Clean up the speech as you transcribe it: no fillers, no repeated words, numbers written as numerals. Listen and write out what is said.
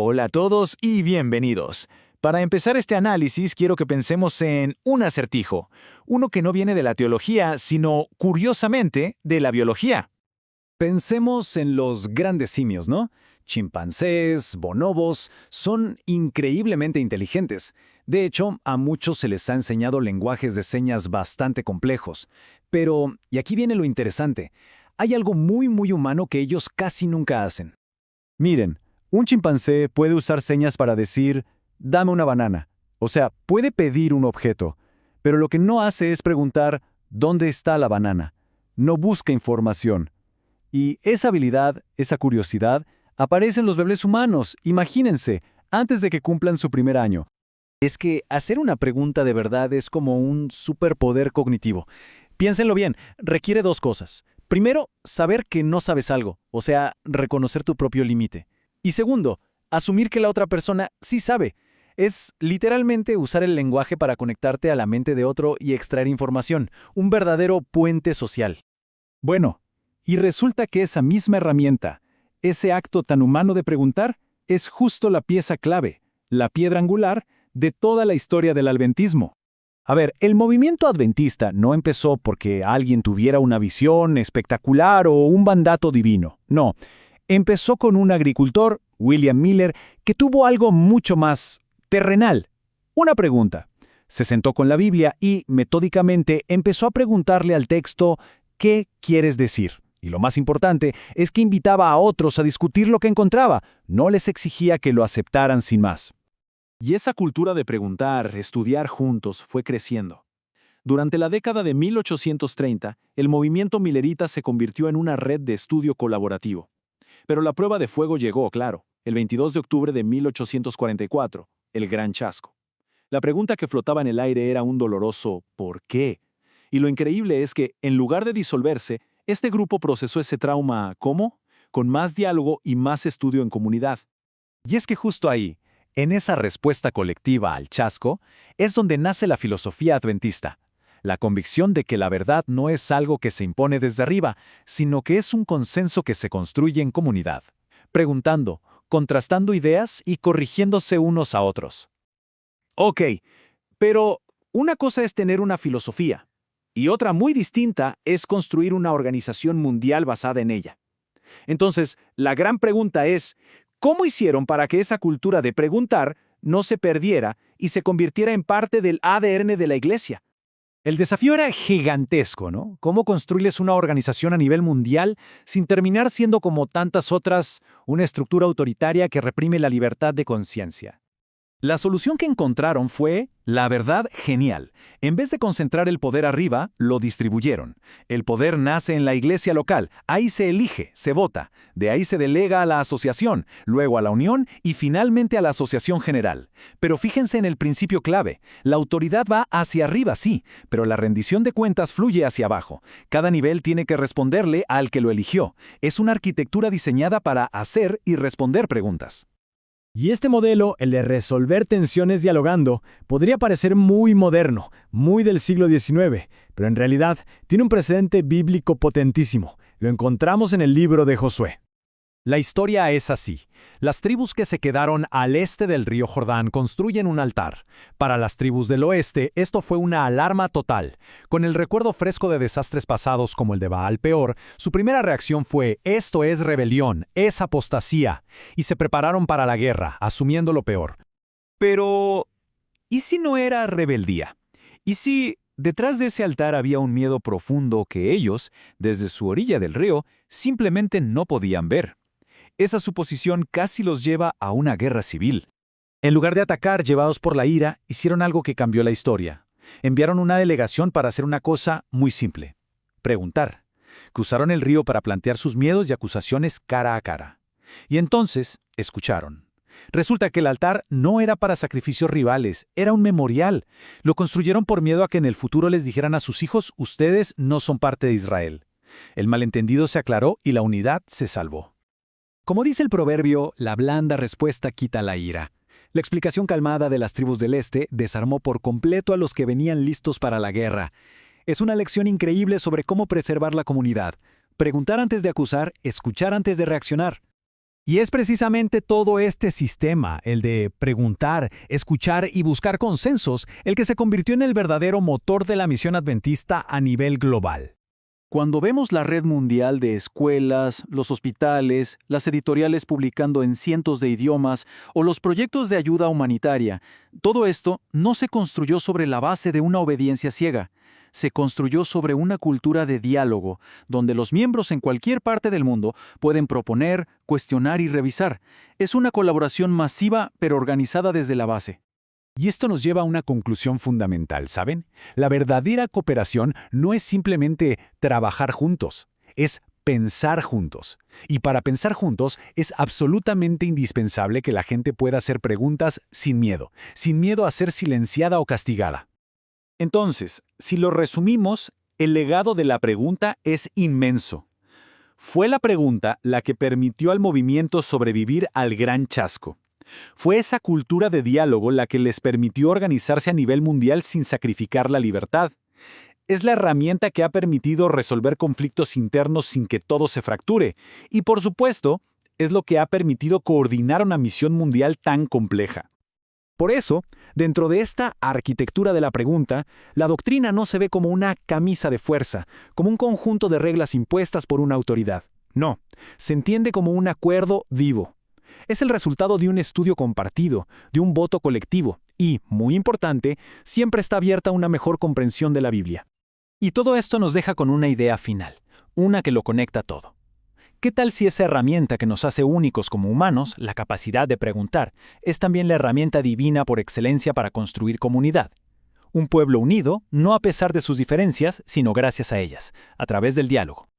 Hola a todos y bienvenidos. Para empezar este análisis quiero que pensemos en un acertijo, uno que no viene de la teología, sino, curiosamente, de la biología. Pensemos en los grandes simios, ¿no? Chimpancés, bonobos, son increíblemente inteligentes. De hecho, a muchos se les ha enseñado lenguajes de señas bastante complejos. Pero, y aquí viene lo interesante, hay algo muy humano que ellos casi nunca hacen. Miren, un chimpancé puede usar señas para decir, dame una banana. O sea, puede pedir un objeto, pero lo que no hace es preguntar, ¿dónde está la banana? No busca información. Y esa habilidad, esa curiosidad, aparece en los bebés humanos, imagínense, antes de que cumplan su primer año. Es que hacer una pregunta de verdad es como un superpoder cognitivo. Piénsenlo bien, requiere dos cosas. Primero, saber que no sabes algo, o sea, reconocer tu propio límite. Y segundo, asumir que la otra persona sí sabe. Es literalmente usar el lenguaje para conectarte a la mente de otro y extraer información, un verdadero puente social. Bueno, y resulta que esa misma herramienta, ese acto tan humano de preguntar, es justo la pieza clave, la piedra angular de toda la historia del adventismo. A ver, el movimiento adventista no empezó porque alguien tuviera una visión espectacular o un mandato divino. No, empezó con un agricultor, William Miller, que tuvo algo mucho más terrenal. Una pregunta. Se sentó con la Biblia y, metódicamente, empezó a preguntarle al texto, ¿qué quieres decir? Y lo más importante es que invitaba a otros a discutir lo que encontraba, no les exigía que lo aceptaran sin más. Y esa cultura de preguntar, estudiar juntos, fue creciendo. Durante la década de 1830, el movimiento milerita se convirtió en una red de estudio colaborativo. Pero la prueba de fuego llegó, claro, el 22 de octubre de 1844, el Gran Chasco. La pregunta que flotaba en el aire era un doloroso ¿por qué? Y lo increíble es que, en lugar de disolverse, este grupo procesó ese trauma, ¿cómo? Con más diálogo y más estudio en comunidad. Y es que justo ahí, en esa respuesta colectiva al chasco, es donde nace la filosofía adventista. La convicción de que la verdad no es algo que se impone desde arriba, sino que es un consenso que se construye en comunidad, preguntando, contrastando ideas y corrigiéndose unos a otros. Ok, pero una cosa es tener una filosofía, y otra muy distinta es construir una organización mundial basada en ella. Entonces, la gran pregunta es, ¿cómo hicieron para que esa cultura de preguntar no se perdiera y se convirtiera en parte del ADN de la Iglesia? El desafío era gigantesco, ¿no? ¿Cómo construirles una organización a nivel mundial sin terminar siendo como tantas otras, una estructura autoritaria que reprime la libertad de conciencia? La solución que encontraron fue, la verdad, genial. En vez de concentrar el poder arriba, lo distribuyeron. El poder nace en la iglesia local, ahí se elige, se vota. De ahí se delega a la asociación, luego a la unión y finalmente a la asociación general. Pero fíjense en el principio clave. La autoridad va hacia arriba, sí, pero la rendición de cuentas fluye hacia abajo. Cada nivel tiene que responderle al que lo eligió. Es una arquitectura diseñada para hacer y responder preguntas. Y este modelo, el de resolver tensiones dialogando, podría parecer muy moderno, muy del siglo XIX, pero en realidad tiene un precedente bíblico potentísimo. Lo encontramos en el libro de Josué. La historia es así. Las tribus que se quedaron al este del río Jordán construyen un altar. Para las tribus del oeste, esto fue una alarma total. Con el recuerdo fresco de desastres pasados como el de Baal Peor, su primera reacción fue, esto es rebelión, es apostasía, y se prepararon para la guerra, asumiendo lo peor. Pero, ¿y si no era rebeldía? ¿Y si detrás de ese altar había un miedo profundo que ellos, desde su orilla del río, simplemente no podían ver? Esa suposición casi los lleva a una guerra civil. En lugar de atacar llevados por la ira, hicieron algo que cambió la historia. Enviaron una delegación para hacer una cosa muy simple: preguntar. Cruzaron el río para plantear sus miedos y acusaciones cara a cara. Y entonces, escucharon. Resulta que el altar no era para sacrificios rivales, era un memorial. Lo construyeron por miedo a que en el futuro les dijeran a sus hijos, ustedes no son parte de Israel. El malentendido se aclaró y la unidad se salvó. Como dice el proverbio, la blanda respuesta quita la ira. La explicación calmada de las tribus del este desarmó por completo a los que venían listos para la guerra. Es una lección increíble sobre cómo preservar la comunidad. Preguntar antes de acusar, escuchar antes de reaccionar. Y es precisamente todo este sistema, el de preguntar, escuchar y buscar consensos, el que se convirtió en el verdadero motor de la misión adventista a nivel global. Cuando vemos la red mundial de escuelas, los hospitales, las editoriales publicando en cientos de idiomas o los proyectos de ayuda humanitaria, todo esto no se construyó sobre la base de una obediencia ciega. Se construyó sobre una cultura de diálogo, donde los miembros en cualquier parte del mundo pueden proponer, cuestionar y revisar. Es una colaboración masiva pero organizada desde la base. Y esto nos lleva a una conclusión fundamental, ¿saben? La verdadera cooperación no es simplemente trabajar juntos, es pensar juntos. Y para pensar juntos es absolutamente indispensable que la gente pueda hacer preguntas sin miedo a ser silenciada o castigada. Entonces, si lo resumimos, el legado de la pregunta es inmenso. Fue la pregunta la que permitió al movimiento sobrevivir al gran chasco. Fue esa cultura de diálogo la que les permitió organizarse a nivel mundial sin sacrificar la libertad. Es la herramienta que ha permitido resolver conflictos internos sin que todo se fracture. Y por supuesto, es lo que ha permitido coordinar una misión mundial tan compleja. Por eso, dentro de esta arquitectura de la pregunta, la doctrina no se ve como una camisa de fuerza, como un conjunto de reglas impuestas por una autoridad. No, se entiende como un acuerdo vivo. Es el resultado de un estudio compartido, de un voto colectivo y, muy importante, siempre está abierta a una mejor comprensión de la Biblia. Y todo esto nos deja con una idea final, una que lo conecta todo. ¿Qué tal si esa herramienta que nos hace únicos como humanos, la capacidad de preguntar, es también la herramienta divina por excelencia para construir comunidad? Un pueblo unido, no a pesar de sus diferencias, sino gracias a ellas, a través del diálogo.